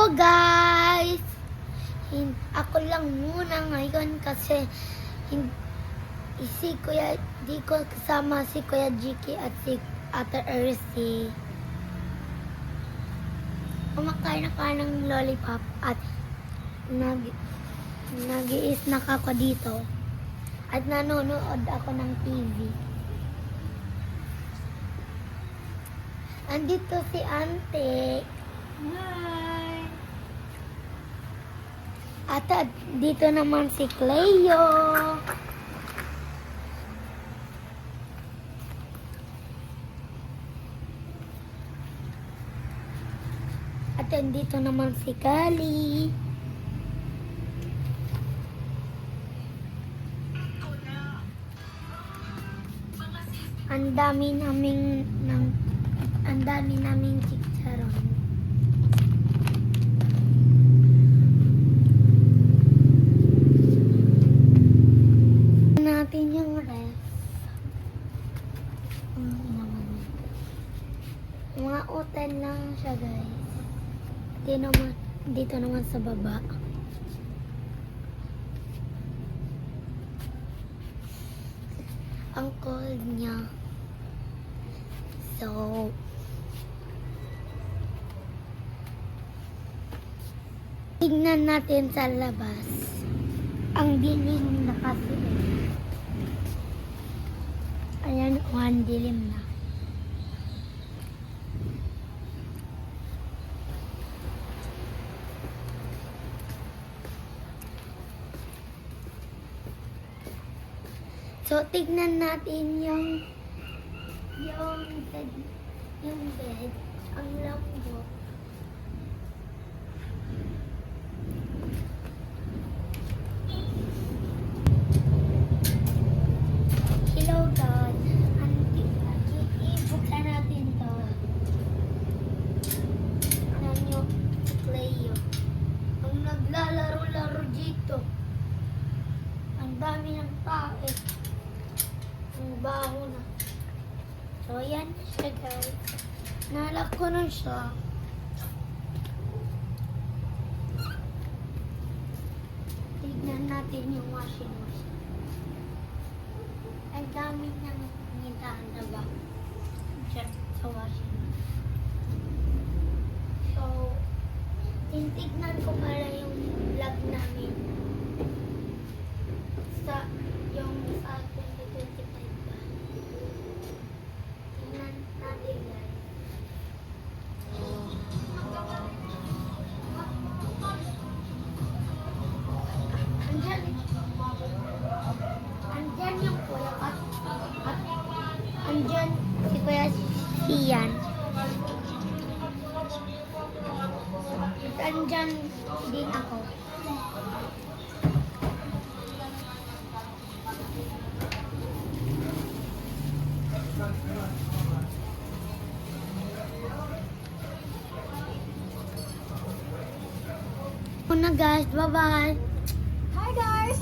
Hello guys! Ako lang muna ngayon kasi di ko kasama si Kuya Jiki at si Ate Ersi. Kumakain ako ng lollipop at nag-i-snack ako dito. At nanonood ako ng TV. Andito si Ante. Hi! At dito naman si Cleo. At dito naman si Kali. Ang dami naming chicharon. Natin yung ref. Mga utan lang siya, guys. Dito naman sa baba. Ang cold niya. So, tignan natin sa labas. Ang dilim na kasi. Ayan, ang dilim na. So, tignan natin yung bed. Ang lambot. Hello, God. Ibuksan natin to. Nanyo, Cleo. Ang naglalaro-laro dito. Ang dami ng tae. Ang baho na. So, ayan siya, guys. Nalak ko na siya. Tignan natin yung washing machine. Ang dami niyang ngitaan na ba? Diyan sa washing machine. So, titignan ko pala yung vlog namin. Sa 2025 ba? Tingnan natin, guys. Andyan yung kuya at andyan si Kuya Sian. At andyan din ako. Una guys, bye-bye. Hi guys!